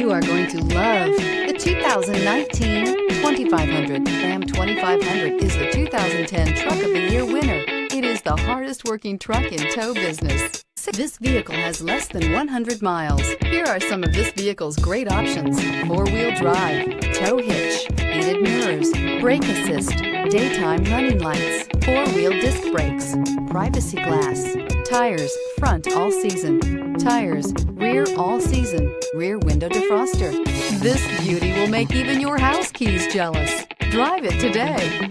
You are going to love the 2019 2500. Ram 2500 is the 2010 Truck of the Year winner. It is the hardest working truck in tow business. This vehicle has less than 100 miles. Here are some of this vehicle's great options: four-wheel drive, tow hitch, heated mirrors, brake assist, daytime running lights, four-wheel disc brakes, privacy glass, tires, front all season, tires, rear all season, rear window defroster. This beauty will make even your house keys jealous. Drive it today.